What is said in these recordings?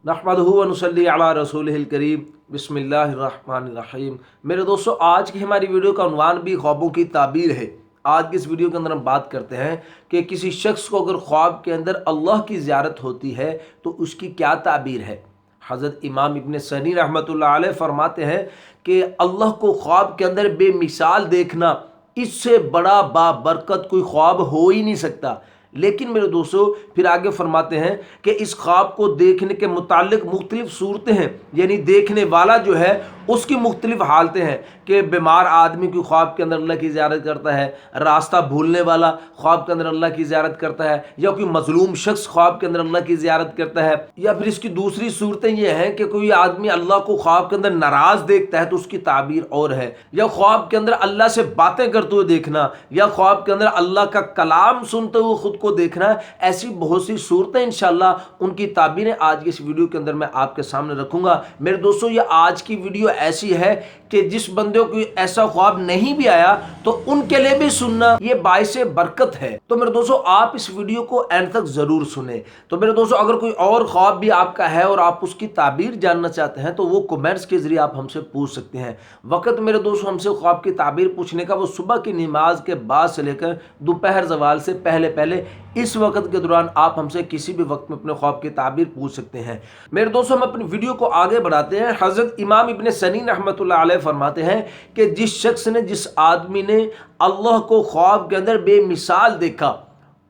नहमदुहु व नुसल्ली अला रसूलिहिल करीम बिस्मिल्लाहिर्रहमानिर्रहीम। मेरे दोस्तों, आज की हमारी वीडियो का उन्वान भी ख्वाबों की ताबीर है। आज की इस वीडियो के अंदर हम बात करते हैं कि किसी शख्स को अगर ख्वाब के अंदर अल्लाह की ज़ियारत होती है तो उसकी क्या ताबीर है। हज़रत इमाम इब्न सनी रहमतुल्लाह अलैह फरमाते हैं कि अल्लाह को ख्वाब के अंदर बेमिसाल देखना, इससे बड़ा बाबरकत कोई ख्वाब हो ही नहीं सकता। लेकिन मेरे दोस्तों फिर आगे फरमाते हैं कि इस ख्वाब को देखने के मुतालिक मुख्तलिफ सूरतें हैं, यानी देखने वाला जो है उसकी मुख्तलिफ हालतें हैं कि बीमार आदमी की ख्वाब के अंदर अल्लाह की ज़ियारत करता है, रास्ता भूलने वाला ख्वाब के अंदर अल्लाह की ज़ियारत करता है, या कोई मजलूम शख्स ख्वाब के अंदर अल्लाह की ज़ियारत करता है। या फिर इसकी दूसरी सूरतें ये हैं कि कोई आदमी अल्लाह को ख्वाब के अंदर नाराज़ देखता है तो उसकी ताबीर और है, या ख्वाब के अंदर अल्लाह से बातें करते हुए देखना, या ख्वाब के अंदर अल्लाह का कलाम सुनते हुए खुद को देखना। ऐसी बहुत सी सूरतें इंशाअल्लाह उनकी ताबीरें आज की इस वीडियो के अंदर मैं आपके सामने रखूंगा। मेरे दोस्तों, ये आज की वीडियो ऐसी है कि जिस बंदे को ऐसा ख्वाब नहीं भी आया तो उनके लिए भी सुनना ये बाइसे बरकत है। तो मेरे दोस्तों, आप इस वीडियो को एंड तक जरूर सुने। तो मेरे दोस्तों, अगर कोई और ख्वाब भी आपका है और आप उसकी ताबीर जानना चाहते हैं तो वो कमेंट्स के जरिए आप हमसे पूछ सकते हैं। वक्त मेरे दोस्तों हमसे ख्वाब की ताबीर पूछने का वो सुबह की नमाज के बाद से लेकर दोपहर ज़वाल से पहले पहले इस वक्त के दौरान आप हमसे किसी भी वक्त में अपने ख्वाब की ताबीर पूछ सकते हैं। मेरे दोस्तों, हम अपनी वीडियो को आगे बढ़ाते हैं। हज़रत इमाम इब्न सनी रहमतुल्लाह अलैह फरमाते हैं कि जिस शख्स ने, जिस आदमी ने अल्लाह को ख्वाब के अंदर बेमिसाल देखा,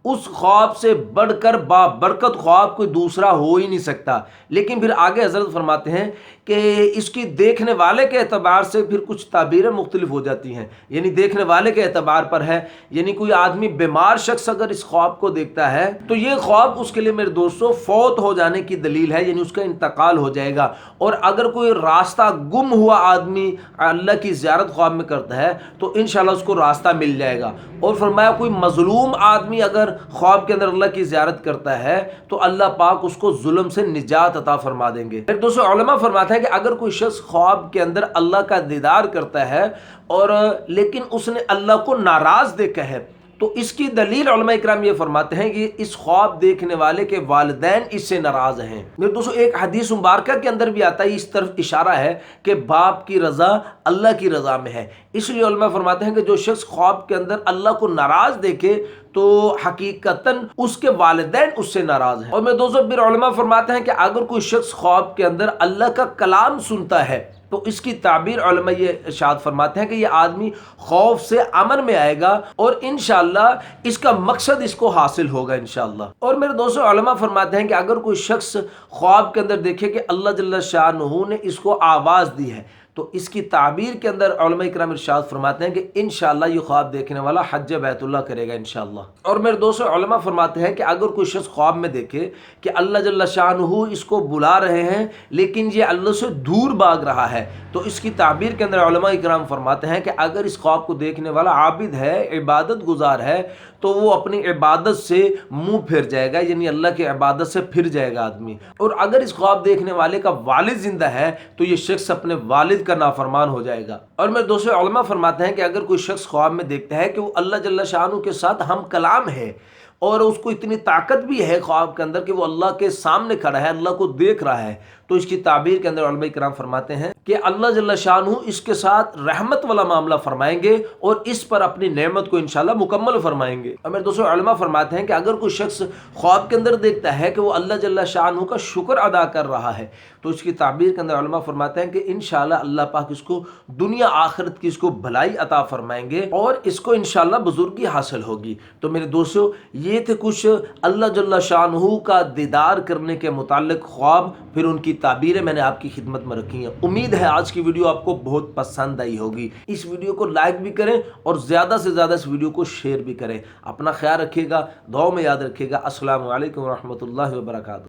उस ख्वाब से बढ़कर बाबरकत ख्वाब कोई दूसरा हो ही नहीं सकता। लेकिन फिर आगे हजरत फरमाते हैं कि इसकी देखने वाले के एतबार से फिर कुछ ताबीरें मुख्तलिफ हो जाती हैं, यानी देखने वाले के एतबार पर है। यानी कोई आदमी बीमार शख्स अगर इस ख्वाब को देखता है तो ये ख्वाब उसके लिए मेरे दोस्तों फौत हो जाने की दलील है, यानी उसका इंतकाल हो जाएगा। और अगर कोई रास्ता गुम हुआ आदमी अल्लाह की ज़ियारत ख्वाब में करता है तो इंशाअल्लाह उसको रास्ता मिल जाएगा। और फरमाया कोई मजलूम आदमी अगर ख्वाब के अंदर अल्लाह की ज़ियारत करता है तो अल्लाह पाक उसको जुल्म से निजात अता फरमा देंगे। फिर दोस्तों, उलमा फरमाता है कि अगर कोई शख्स ख्वाब के अंदर अल्लाह का दीदार करता है और लेकिन उसने अल्लाह को नाराज़ देखा है तो इसकी दलील उलमा इकराम ये फरमाते हैं कि इस ख्वाब देखने वाले के वालिदैन इससे नाराज़ हैं। मेरे दोस्तों, एक हदीस मुबारक के अंदर भी आता है, इस तरफ इशारा है कि बाप की रज़ा अल्लाह की रज़ा में है। इसलिए उलमा फरमाते हैं कि जो शख्स ख्वाब के अंदर अल्लाह को नाराज़ देखे तो हकीकतन उसके वालिदैन उससे नाराज़ हैं। और मेरे दोस्तों, फिर उलमा फरमाते हैं कि अगर कोई शख्स ख्वाब के अंदर अल्लाह का कलाम सुनता है तो इसकी ताबीर उलमा ये इरशाद फरमाते हैं कि ये आदमी खौफ से अमन में आएगा और इंशाअल्लाह इसका मकसद इसको हासिल होगा इंशाअल्लाह। और मेरे दोस्तों, उलमा फरमाते हैं कि अगर कोई शख्स ख्वाब के अंदर देखे कि अल्लाह जल्ल शानहू ने इसको आवाज़ दी है तो इसकी ताबीर के अंदर उलमा इकराम इरशाद फरमाते हैं कि इंशाअल्लाह ये ख्वाब देखने वाला हज बैतुल्लाह करेगा इंशाअल्लाह। और मेरे दोस्तों, उलमा फरमाते हैं कि अगर कोई शख्स ख्वाब में देखे कि अल्लाह जल्ल शानहू इसको बुला रहे हैं लेकिन ये अल्लाह से दूर भाग रहा है तो इसकी ताबीर के अंदर उलमा इकराम फरमाते हैं कि अगर इस ख्वाब को देखने वाला आबिद है, इबादत गुजार है, तो वो अपनी इबादत से मुंह फिर जाएगा, यानी अल्लाह की इबादत से फिर जाएगा आदमी। और अगर इस ख्वाब देखने वाले का वालिद जिंदा है तो ये शख्स अपने वालिद का नाफरमान हो जाएगा। और मेरे दोस्तों, उलमा फरमाते हैं कि अगर कोई शख्स ख्वाब में देखता है कि वो अल्लाह जल्ल शानहू के साथ हम कलाम है और उसको इतनी ताकत भी है ख्वाब के अंदर कि वो अल्लाह के सामने खड़ा है, अल्लाह को देख रहा है, तो इसकी ताबीर के अंदर उलमा इकराम फरमाते हैं कि अल्लाह जल्ल शानहू इसके साथ रहमत वाला मामला फरमाएंगे और इस पर अपनी नेमत को इंशाअल्लाह मुकम्मल फरमाएंगे। और मेरे दोस्तों, उलमा फरमाते हैं कि अगर कोई शख्स ख्वाब के अंदर देखता है कि वो अल्लाह जल्ल शानहू का शुक्र अदा कर रहा है तो इसकी ताबीर के अंदर उलमा फरमाते हैं कि इंशाअल्लाह अल्लाह पाक इसको दुनिया आखिरत की इसको भलाई अता फरमाएंगे और इसको इंशाअल्लाह बुजुर्गी हासिल होगी। तो मेरे दोस्तों, ये थे कुछ अल्लाह जल्ल शानहू का दीदार करने के मुताल्लिक ख्वाब, फिर उनकी ताबीरें मैंने आपकी खिदमत में रखी हैं। उम्मीद है आज की वीडियो आपको बहुत पसंद आई होगी। इस वीडियो को लाइक भी करें और ज़्यादा से ज़्यादा इस वीडियो को शेयर भी करें। अपना ख्याल रखिएगा, दुआ में याद रखिएगा। अस्सलामु अलैकुम व रहमतुल्लाहि व बरकातहू।